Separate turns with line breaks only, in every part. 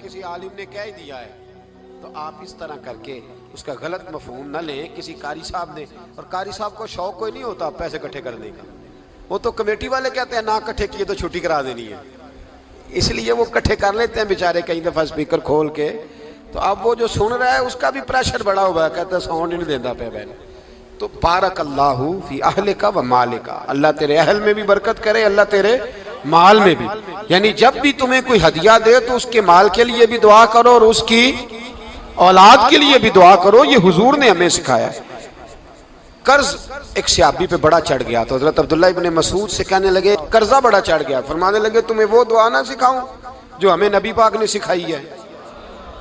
کسی عالم نے کہہ ہی دیا ہے تو آپ اس طرح کر کے اس کا غلط مفہوم نہ لیں. کسی قاری صاحب نے, اور قاری صاحب کو شوق کوئی نہیں ہوتا پیسے اکٹھے کرنے کا, وہ تو کمیٹی والے کہتے ہیں نہ اکٹھے کیے تو چھٹی کرا دینی ہے, اس لیے وہ اکٹھے کر لیتے ہیں بیچارے کئی دفعہ اسپیکر کھول کے. تو اب وہ جو سن رہا ہے اس کا بھی پریشر بڑا ہوا ہے, کہتا ہے ساؤنڈ نہیں دینا پہ بہن. تو بارک اللہ فی اہلک و مالک, اللہ تیرے اہل میں بھی برکت کرے, اللہ تیرے مال میں بھی. یعنی جب بھی تمہیں کوئی ہدیہ دے تو اس کے مال کے لیے بھی دعا کرو اور اس کی اولاد کے لیے بھی دعا کرو. یہ حضور نے ہمیں سکھایا ہے. قرض ایک صحابی پہ بڑا چڑھ گیا تو حضرت عبداللہ ابن مسعود سے کہنے لگے قرضہ بڑا چڑھ گیا. فرمانے لگے تمہیں وہ دعا نہ سکھاؤں جو ہمیں نبی پاک نے سکھائی ہے.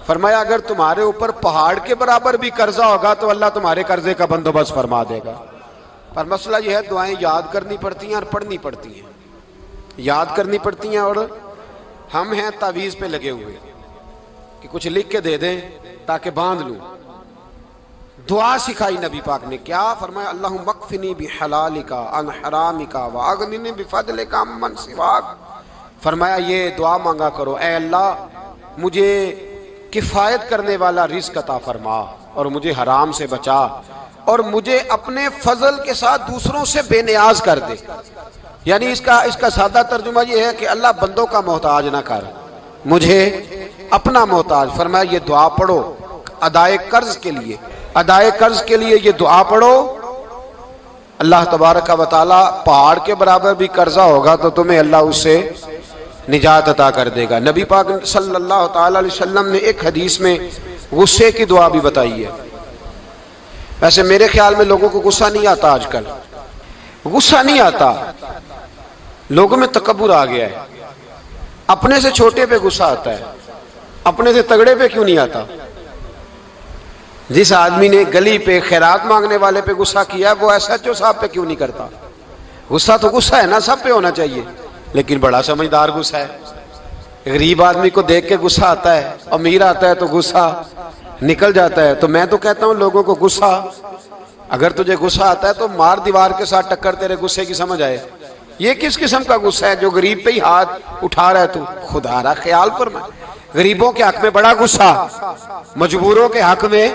فرمایا اگر تمہارے اوپر پہاڑ کے برابر بھی قرضہ ہوگا تو اللہ تمہارے قرضے کا بندوبست فرما دے گا. پر مسئلہ یہ ہے دعائیں یاد کرنی پڑتی ہیں اور پڑھنی پڑتی ہیں. یاد کرنی پڑتی ہیں اور ہم ہیں تعویذ پہ لگے ہوئے کہ کچھ لکھ کے دے دیں تاکہ باندھ لوں. دعا سکھائی نبی پاک نے, کیا فرمایا اللہم اکفنی بحلالک عن حرامک واغننی بفضلک عمن سواک. فرمایا یہ دعا مانگا کرو, اے اللہ مجھے کفایت کرنے والا رزق عطا فرما اور مجھے حرام سے بچا, اور مجھے اپنے فضل کے ساتھ دوسروں سے بے نیاز کر دے. یعنی اس کا سادہ ترجمہ یہ ہے کہ اللہ بندوں کا محتاج نہ کر, مجھے اپنا محتاج. فرمایا یہ دعا پڑھو ادائے قرض کے لیے, ادائے قرض کے لیے یہ دعا پڑھو. اللہ تبارک و تعالی پہاڑ کے برابر بھی قرضہ ہوگا تو تمہیں اللہ اس سے نجات عطا کر دے گا. نبی پاک صلی اللہ تعالی علیہ وسلم نے ایک حدیث میں غصے کی دعا بھی بتائی ہے. ویسے میرے خیال میں لوگوں کو غصہ نہیں آتا, آج کل غصہ نہیں آتا, لوگوں میں تکبر آ گیا ہے. اپنے سے چھوٹے پہ غصہ آتا ہے, اپنے سے تگڑے پہ کیوں نہیں آتا. جس آدمی نے گلی پہ خیرات مانگنے والے پہ غصہ کیا وہ ایس ایچ او صاحب پہ کیوں نہیں کرتا. غصہ تو غصہ ہے نا, سب پہ ہونا چاہیے, لیکن بڑا سمجھدار غصہ ہے. غریب آدمی کو دیکھ کے غصہ آتا ہے, امیر آتا ہے تو غصہ نکل جاتا ہے. تو میں تو کہتا ہوں لوگوں کو غصہ, اگر تجھے غصہ آتا ہے تو مار دیوار کے ساتھ ٹکر تیرے غصے کی سمجھ آئے. یہ کس قسم کا غصہ ہے جو غریب پہ ہی ہاتھ اٹھا رہا ہے. تو خدا را خیال فرما, غریبوں کے حق میں بڑا غصہ, مجبوروں کے حق میں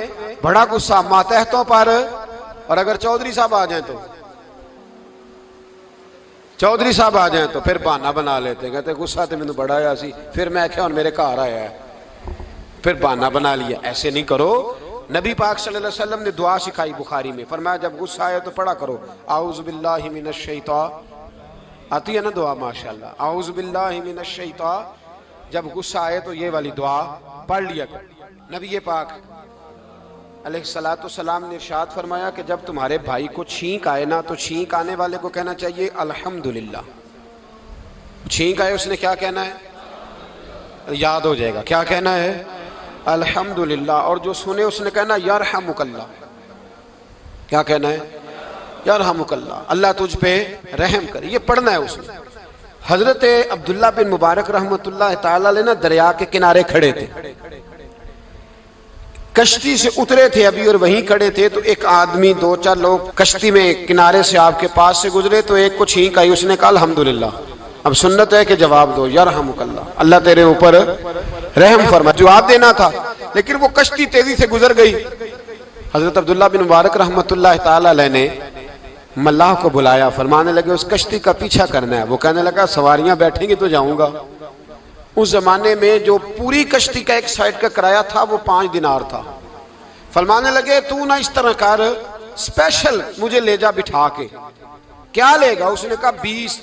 بڑا غصہ, ماتحتوں پر. اور اگر چودھری صاحب آ جائیں تو چودھری صاحب آ جائیں تو پھر بہانہ بنا لیتے, کہتے غصہ تو مینوں بڑا آیا سی, پھر میں کہا میرے گھر آیا ہے, پھر بہانہ بنا لیا. ایسے نہیں کرو. نبی پاک صلی اللہ علیہ وسلم نے دعا سکھائی بخاری میں, فرمایا جب غصہ آئے تو پڑھا کرو اعوذ باللہ من الشیطان. آتی ہے نا دعا ماشاءاللہ, اعوذ باللہ من الشیطان. جب غصہ آئے تو یہ والی دعا پڑھ لیا کرو. نبی پاک علیہ الصلوۃ والسلام نے ارشاد فرمایا کہ جب تمہارے بھائی کو چھینک آئے نا تو چھینک آنے والے کو کہنا چاہیے الحمدللہ. چھینک آئے اس نے کیا کہنا ہے, یاد ہو جائے گا کیا کہنا ہے, الحمدللہ. اور جو سنے اس نے کہنا یرحمک اللہ. کیا کہنا ہے, یرحمک اللہ, اللہ تجھ پہ رحم کرے. یہ پڑھنا ہے اس نے. حضرت عبداللہ بن مبارک رحمۃ اللہ تعالی علیہ نا دریا کے کنارے کھڑے تھے, کشتی سے اترے تھے ابھی اور وہیں کھڑے تھے. تو ایک آدمی, دو چار لوگ کشتی میں کنارے سے آپ کے پاس سے گزرے تو ایک کو چھینک آئی, اس نے کہا الحمدللہ. اب سنت ہے کہ جواب دو یرحمک اللہ, اللہ تیرے اوپر رحم فرما. جواب دینا تھا لیکن وہ کشتی تیزی سے گزر گئی. حضرت عبداللہ بن مبارک رحمۃ اللہ تعالی علیہ نے ملاح کو بلایا, فرمانے لگے اس کشتی کا پیچھا کرنا ہے. وہ کہنے لگا سواریاں بیٹھیں گی تو جاؤں گا. اس زمانے میں جو پوری کشتی کا ایک سائیڈ کا کرایہ تھا وہ 5 دینار تھا. فرمانے لگے تو نہ اس طرح کر, اسپیشل مجھے لے جا بٹھا کے. کیا لے گا, اس نے کہا 20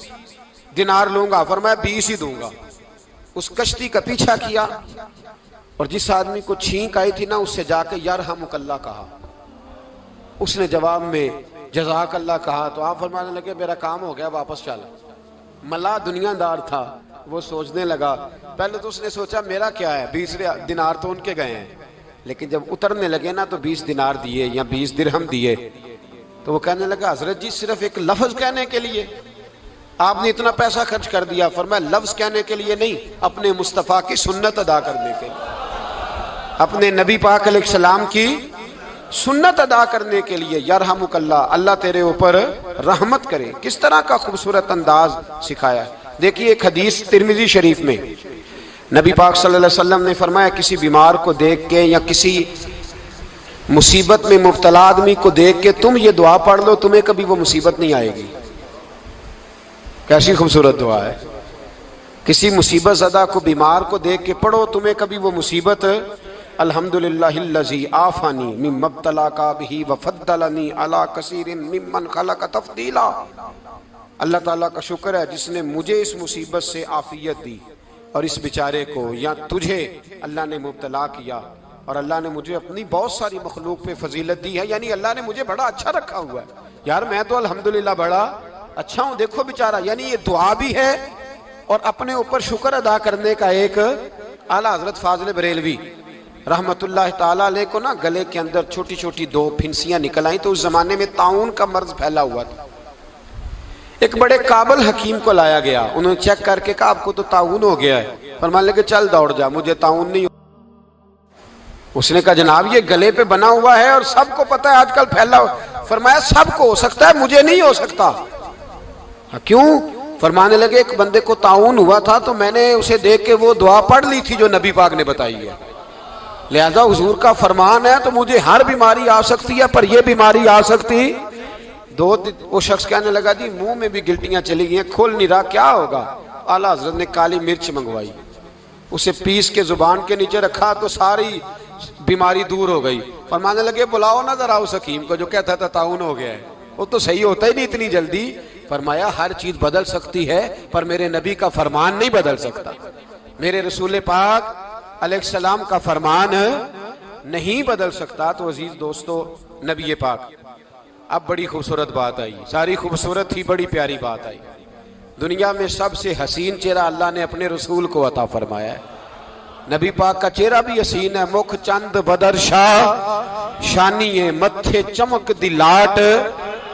دینار لوں گا. فرمایا 20 ہی دوں گا. اس کشتی کا پیچھا کیا اور جس آدمی کو چھینک آئی تھی نا اس سے جا کے یرحمک اللہ کہا. اس نے جواب میں جزاک اللہ کہا. تو آپ فرمانے لگے میرا کام ہو گیا, واپس چل. ملا دنیا دار تھا, وہ سوچنے لگا. پہلے تو اس نے سوچا میرا کیا ہے, 20 دینار تو ان کے گئے ہیں. لیکن جب اترنے لگے نا تو 20 دینار دیے یا 20 درہم دیے. تو وہ کہنے لگا حضرت جی صرف ایک لفظ کہنے کے لیے آپ نے اتنا پیسہ خرچ کر دیا. فرمایا لفظ کہنے کے لیے نہیں, اپنے مصطفیٰ کی سنت ادا کرنے کے لیے, اپنے نبی پاک علیہ السلام کی سنت ادا کرنے کے لیے. یرحمک اللہ, اللہ تیرے اوپر رحمت کرے. کس طرح کا خوبصورت انداز سکھایا ہے. دیکھیے ایک حدیث ترمذی شریف میں نبی پاک صلی اللہ علیہ وسلم نے فرمایا کسی بیمار کو دیکھ کے یا کسی مصیبت میں مبتلا آدمی کو دیکھ کے تم یہ دعا پڑھ لو، تمہیں کبھی وہ مصیبت نہیں آئے گی۔ کیسی خوبصورت دعا ہے، کسی مصیبت زدہ کو بیمار کو دیکھ کے پڑھو، تمہیں کبھی وہ مصیبت الحمدللہ الذی عافانی مما ابتلاک بہ وفضلنی علی کثیر ممن خلق تفضیلا۔ اللہ تعالیٰ کا شکر ہے جس نے مجھے اس مصیبت سے عافیت دی اور اس بیچارے کو یا تجھے اللہ نے مبتلا کیا، اور اللہ نے مجھے اپنی بہت ساری مخلوق پہ فضیلت دی ہے، یعنی اللہ نے مجھے بڑا اچھا رکھا ہوا ہے یار، میں تو الحمدللہ بڑا اچھا ہوں، دیکھو بیچارہ۔ یعنی یہ دعا بھی ہے اور اپنے اوپر شکر ادا کرنے کا ایک اعلیٰ حضرت فاضل بریلوی رحمت اللہ تعالیٰ علیہ کو نا گلے کے اندر چھوٹی چھوٹی 2 پھنسیاں نکل آئیں، تو اس زمانے میں طاعون کا مرض پھیلا ہوا تھا۔ ایک بڑے قابل حکیم کو لایا گیا، انہوں نے چیک کر کے کہا آپ کو تو طاعون ہو گیا ہے، فرمانے لگے چل دوڑ جا، مجھے طاعون نہیں۔ اس نے کہا جناب یہ گلے پہ بنا ہوا ہے اور سب کو پتہ ہے آج کل پھیلا ہوا۔ فرمایا سب کو ہو سکتا ہے، مجھے نہیں ہو سکتا۔ کیوں؟ فرمانے لگے ایک بندے کو طاعون ہوا تھا تو میں نے اسے دیکھ کے وہ دعا پڑھ لی تھی جو نبی پاک نے بتائی ہے، لہذا حضور کا فرمان ہے تو مجھے ہر بیماری آ سکتی ہے پر یہ بیماری آ سکتی۔ وہ شخص کہنے لگا جی منہ میں بھی گلٹیاں چلی گئی ہیں، کھول نہیں رہا، کیا ہوگا؟ اعلیٰ حضرت نے کالی مرچ منگوائی، اسے پیس کے زبان کے نیچے رکھا تو ساری بیماری دور ہو گئی۔ فرمانے لگے بلاؤ نہ ذرا اس حکیم کو جو کہتا تھا طاعون ہو گیا ہے، وہ تو صحیح ہوتا ہی نہیں اتنی جلدی۔ فرمایا ہر چیز بدل سکتی ہے پر میرے نبی کا فرمان نہیں بدل سکتا، میرے رسول پاک علیہ السلام کا فرمان نہیں بدل سکتا۔ تو عزیز دوستو، نبی پاک، اب بڑی خوبصورت بات آئی، ساری خوبصورت تھی، بڑی پیاری بات آئی۔ دنیا میں سب سے حسین چہرہ اللہ نے اپنے رسول کو عطا فرمایا ہے۔ نبی پاک کا چہرہ بھی حسین ہے، مکھ چند بدر شاہ شانی ہے، متھے چمک دی لاٹ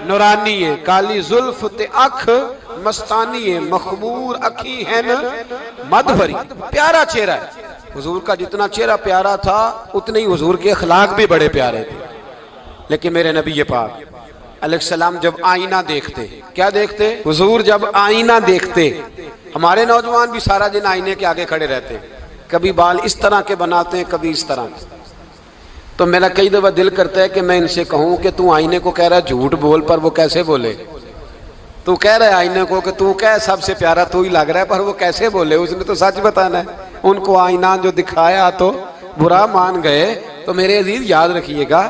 نورانی ہے، کالی زلف تے اکھ مستانی ہے، مخمور اکھی ہے مد بھری۔ پیارا چہرہ ہے حضور کا، جتنا چہرہ پیارا تھا اتنے ہی حضور کے اخلاق بھی بڑے پیارے تھے۔ لیکن میرے نبی پاک علیہ السلام جب آئینہ دیکھتے، کیا دیکھتے؟ حضور جب آئینہ دیکھتے، ہمارے نوجوان بھی سارا دن آئینے کے آگے کھڑے رہتے، کبھی بال اس طرح کے بناتے ہیں کبھی اس طرح کے۔ تو میرا کئی دفعہ دل کرتا ہے کہ میں ان سے کہوں کہ تو آئینے کو کہہ رہا ہے جھوٹ بول، پر وہ کیسے بولے؟ تو کہہ رہا ہے آئینے کو کہ تو کیا سب سے پیارا تو ہی لگ رہا ہے، پر وہ کیسے بولے؟ اس نے تو سچ بتانا ہے۔ ان کو آئینہ جو دکھایا تو برا مان گئے۔ تو میرے عزیز یاد رکھیے گا،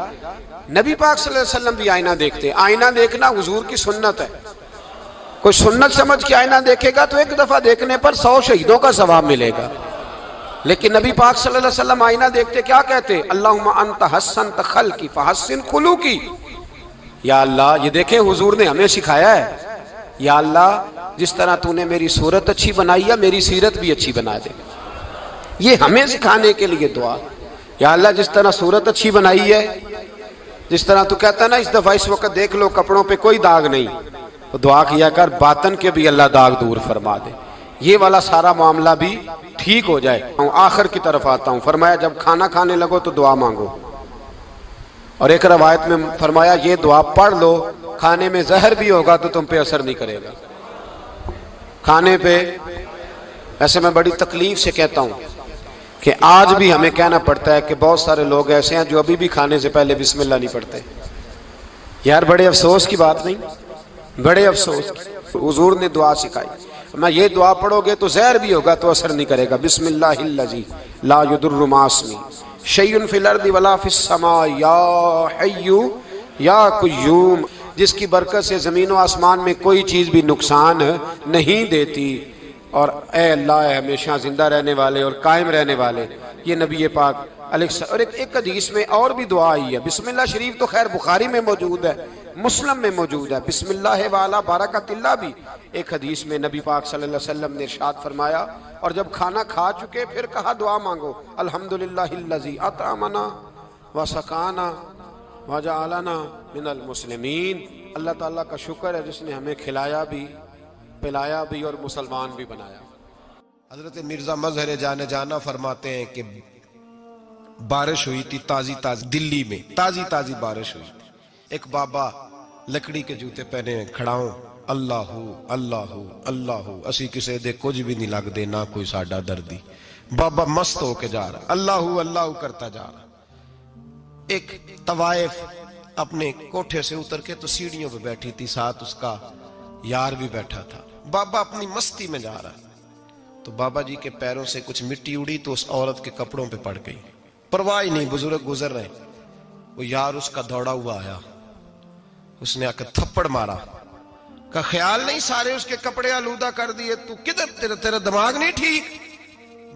نبی پاک صلی اللہ علیہ وسلم بھی آئینہ دیکھتے۔ آئینہ دیکھنا حضور کی سنت ہے، کوئی سنت سمجھ کے آئینہ دیکھے گا تو ایک دفعہ دیکھنے پر 100 شہیدوں کا ثواب ملے گا۔ لیکن نبی پاک صلی اللہ علیہ وسلم آئینہ دیکھتے کیا کہتے؟ اللہم انت حسنت خلقی فحسن خلوقی۔ یا اللہ، یہ دیکھیں حضور نے ہمیں سکھایا ہے، یا اللہ جس طرح تو نے میری صورت اچھی بنائی ہے میری سیرت بھی اچھی بنا دے۔ یہ ہمیں سکھانے کے لیے دعا، یا اللہ جس طرح صورت اچھی بنائی ہے، جس طرح تو کہتا ہے نا اس دفعہ اس وقت دیکھ لو کپڑوں پہ کوئی داغ نہیں، تو دعا کیا کر باطن کے بھی اللہ داغ دور فرما دے، یہ والا سارا معاملہ بھی ٹھیک ہو جائے۔ آخر کی طرف آتا ہوں، فرمایا جب کھانا کھانے لگو تو دعا مانگو، اور ایک روایت میں فرمایا یہ دعا پڑھ لو، کھانے میں زہر بھی ہوگا تو تم پہ اثر نہیں کرے گا۔ کھانے پہ، ایسے میں بڑی تکلیف سے کہتا ہوں کہ آج بھی ہمیں کہنا پڑتا ہے کہ بہت سارے لوگ ایسے ہیں جو ابھی بھی کھانے سے پہلے بسم اللہ نہیں پڑھتے۔ یار بڑے افسوس کی بات نہیں؟ بڑے افسوس کی۔ حضور نے دعا سکھائی، میں یہ دعا پڑھو گے تو زہر بھی ہوگا تو اثر نہیں کرے گا۔ بسم اللہ الذی لا یضر مع اسمہ شیء فی الارض ولا فی السماء یا حی یا قیوم، جس کی برکت سے زمین و آسمان میں کوئی چیز بھی نقصان نہیں دیتی، اور اے اللہ اے ہمیشہ زندہ رہنے والے اور قائم رہنے والے۔ یہ نبی پاک علیہ السلام۔ اور ایک حدیث میں اور بھی دعا آئی ہے، بسم اللہ شریف تو خیر بخاری میں موجود ہے، مسلم میں موجود ہے، بسم اللہ والا برکت اللہ بھی ایک حدیث میں نبی پاک صلی اللہ علیہ وسلم نے ارشاد فرمایا۔ اور جب کھانا کھا چکے پھر کہا دعا مانگو، الحمدللہ الذی اطعمنا وسقانا وجعلنا من المسلمین۔ اللہ تعالیٰ کا شکر ہے جس نے ہمیں کھلایا بھی، پلایا بھی اور مسلمان بھی بنایا۔ حضرت مرزا مظہر جان جانا فرماتے ہیں کہ بارش ہوئی تھی تازی تازی، دلی میں تازی تازی بارش ہوئی تھی، ایک بابا لکڑی کے جوتے پہنے کھڑا ہوں، اللہ اللہ اللہ اسی کسے دے کچھ بھی نہیں لگ دے نہ کوئی ساڈا دردی،
بابا مست ہو کے جا رہا، اللہ اللہ کرتا جا رہا. ایک طوائف اپنے کوٹھے سے اتر کے تو سیڑھیوں پہ بیٹھی تھی، ساتھ اس کا یار بھی بیٹھا تھا. بابا اپنی مستی میں جا رہا ہے تو بابا جی کے پیروں سے کچھ مٹی اڑی تو اس عورت کے کپڑوں پہ پڑ گئی. پرواہ ہی نہیں، بزرگ گزر رہے. وہ یار اس کا دوڑا ہوا آیا، اس نے آ کے تھپڑ مارا. کا خیال نہیں سارے اس کے کپڑے آلودہ کر دیے، تو کدھر تیرا دماغ نہیں ٹھیک؟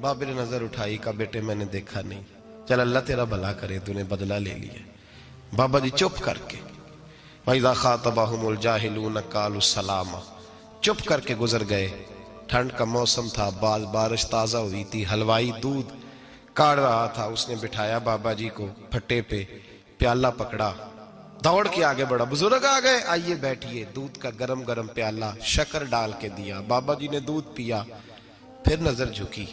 بابے نے نظر اٹھائی، کہا بیٹے میں نے دیکھا نہیں، چل اللہ تیرا بھلا کرے، تو نے بدلہ لے لیا. بابا جی چپ کر کے وَإِذَا خَاطَبَهُمُ الْجَاهِلُونَ قَالُوا سَلَامًا، چپ کر کے گزر گئے. ٹھنڈ کا موسم تھا، بارش تازہ ہوئی تھی، حلوائی دودھ کاڑ رہا تھا. اس نے بٹھایا بابا جی کو پھٹے پہ، پیالہ پکڑا، دوڑ کے آگے بڑھا. بزرگ آ گئے، آئیے بیٹھیے. دودھ کا گرم گرم پیالہ شکر ڈال کے دیا. بابا جی نے دودھ پیا، پھر نظر جھکی،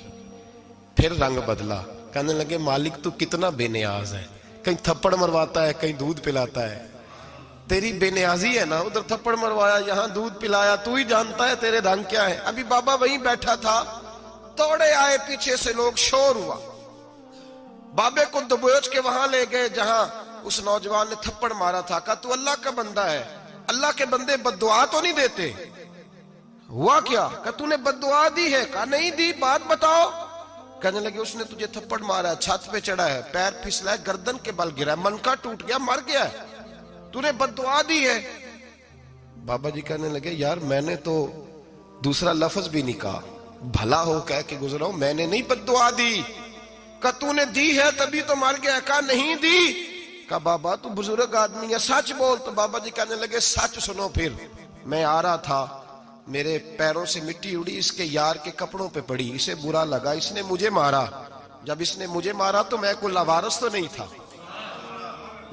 پھر رنگ بدلا. کہنے لگے مالک تو کتنا بے نیاز ہے، کہیں تھپڑ مرواتا ہے، کہیں دودھ پلاتا ہے. تیری بے نیازی ہے نا، ادھر تھپڑ مروایا، یہاں دودھ پلایا، تو ہی جانتا ہے تیرے رنگ کیا ہے. ابھی بابا وہیں بیٹھا تھا، دوڑے آئے پیچھے سے لوگ، شور ہوا. بابے کو دبوچ کے وہاں لے گئے جہاں اس نوجوان نے تھپڑ مارا تھا. کہا تو اللہ کا بندہ ہے، اللہ کے بندے بد دعا تو نہیں دیتے. ہوا کیا؟ کہا تو نے بد دعا دی ہے؟ کہا نہیں دی، بات بتاؤ. کہنے لگے اس نے تجھے تھپڑ مارا ہے، چھت پہ چڑھا ہے، پیر پھسلا ہے، گردن کے بل گرا ہے، منکا ٹوٹ گیا، مر گیا ہے، تو نے بد دعا دی ہے. بابا جی کہنے لگے یار میں نے تو دوسرا لفظ بھی نہیں کہا، بھلا ہو کہہ کے گزرا ہوں، میں نے نہیں بد دعا دی. کہا تو نے دی ہے تبھی تو مر گیا. کہا نہیں دی. کہا بابا تو بزرگ آدمی ہے، سچ بول. تو بابا جی کہنے لگے سچ سنو. پھر میں آ رہا تھا، میرے پیروں سے مٹی اڑی، اس کے یار کے کپڑوں پہ پڑی، اسے برا لگا، اس نے مجھے مارا. جب اس نے مجھے مارا تو میں کوئی لاوارث تو نہیں تھا،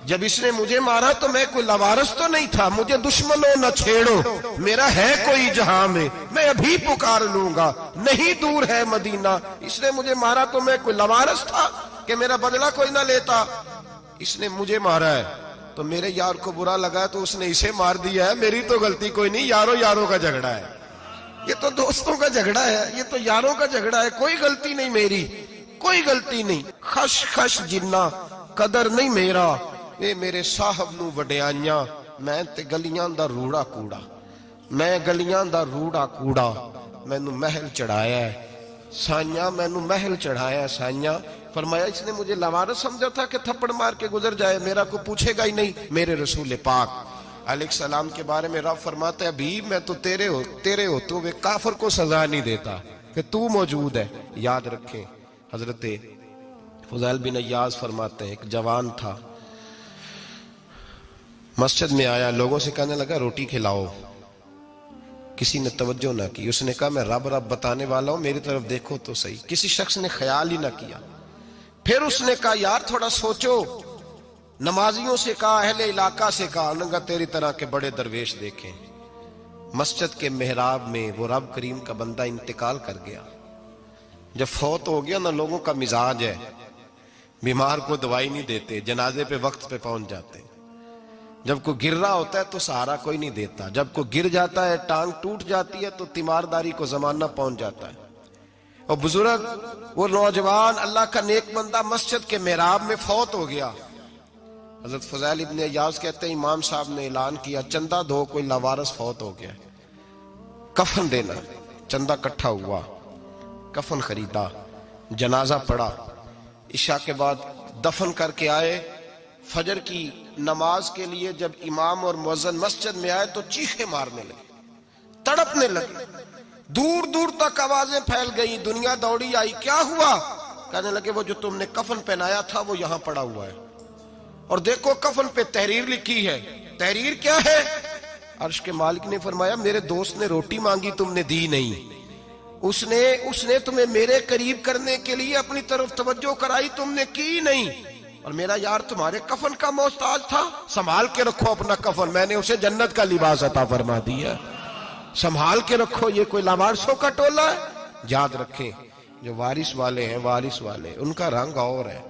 جب اس نے مجھے مارا تو میں کوئی لاوارث تو نہیں تھا. مجھے دشمنوں نہ چھیڑو، میرا ہے کوئی جہاں میں ابھی پکار لوں گا، نہیں دور ہے مدینہ. اس نے مجھے مارا تو میں کوئی لاوارث تھا کہ میرا بدلہ کوئی نہ لیتا. اس نے مجھے مارا ہے تو میرے یار کو برا لگا تو اس نے اسے مار دیا ہے، میری تو غلطی کوئی نہیں. یاروں کا جھگڑا ہے، یہ تو دوستوں کا جھگڑا ہے، یہ تو یاروں کا جھگڑا ہے، کوئی غلطی نہیں میری، کوئی غلطی نہیں. خش خش جنہ قدر نہیں میرا، اے میرے صاحب نو وڈیائیاں، میں تے گلیاں دا روڑا کوڑا، میں گلیاں دا روڑا کوڑا. میں نو محل چڑھایا ہے سائیاں، میں نو محل چڑھایا ہے سائیاں. فرمایا اس نے مجھے لاوارث سمجھا تھا کہ تھپڑ مار کے گزر جائے، میرا کو پوچھے گا ہی نہیں. میرے رسول پاک علیہ السلام کے بارے میں رب فرماتا ہے ابھی میں تو تیرے ہوتے ہوئے کافر کو سزا نہیں دیتا کہ تو موجود ہے. یاد رکھیں حضرت فضیل بن عیاض فرماتے ہیں ایک جوان تھا، مسجد میں آیا، لوگوں سے کہنے لگا روٹی کھلاؤ. کسی نے توجہ نہ کی. اس نے کہا میں رب بتانے والا ہوں، میری طرف دیکھو تو صحیح. کسی شخص نے خیال ہی نہ کیا. پھر اس نے کہا یار تھوڑا سوچو. نمازیوں سے کہا، اہل علاقہ سے کہا، انہوں نے کہا تیری طرح کے بڑے درویش دیکھیں. مسجد کے محراب میں وہ رب کریم کا بندہ انتقال کر گیا. جب فوت ہو گیا نا، لوگوں کا مزاج ہے بیمار کو دوائی نہیں دیتے، جنازے پہ وقت پہ پہنچ جاتے. جب کوئی گر رہا ہوتا ہے تو سہارا کوئی نہیں دیتا، جب کوئی گر جاتا ہے ٹانگ ٹوٹ جاتی ہے تو تیمارداری کو زمانہ پہنچ جاتا ہے. اور بزرگ وہ نوجوان اللہ کا نیک بندہ مسجد کے محراب میں فوت ہو گیا. حضرت فضیل ابن عیاض کہتے ہیں امام صاحب نے اعلان کیا چندہ دو، کوئی لاوارث فوت ہو گیا، کفن دینا. چندہ کٹھا ہوا، کفن خریدا، جنازہ پڑا. عشاء کے بعد دفن کر کے آئے. فجر کی نماز کے لیے جب امام اور مؤذن مسجد میں آئے تو چیخیں مارنے لگے، تڑپنے لگے. دور دور تک آوازیں پھیل گئی، دنیا دوڑی آئی. کیا ہوا؟ کہنے لگے وہ جو تم نے کفن پہنایا تھا وہ یہاں پڑا ہوا ہے، اور دیکھو کفن پہ تحریر لکھی ہے. تحریر کیا ہے؟ عرش کے مالک نے فرمایا میرے دوست نے روٹی مانگی، تم نے دی نہیں. اس نے تمہیں میرے قریب کرنے کے لیے اپنی طرف توجہ کرائی، تم نے کی نہیں. اور میرا یار تمہارے کفن کا محتاج تھا، سنبھال کے رکھو اپنا کفن، میں نے اسے جنت کا لباس عطا فرما دیا، سنبھال کے رکھو. یہ کوئی لاوارثوں کا ٹولہ ہے؟ یاد رکھیں جو وارث والے ہیں، وارث والے ان کا رنگ اور ہے،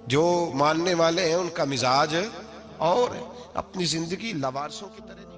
جو ماننے والے ہیں ان کا مزاج اور ہے. اپنی زندگی لاوارثوں کی طرح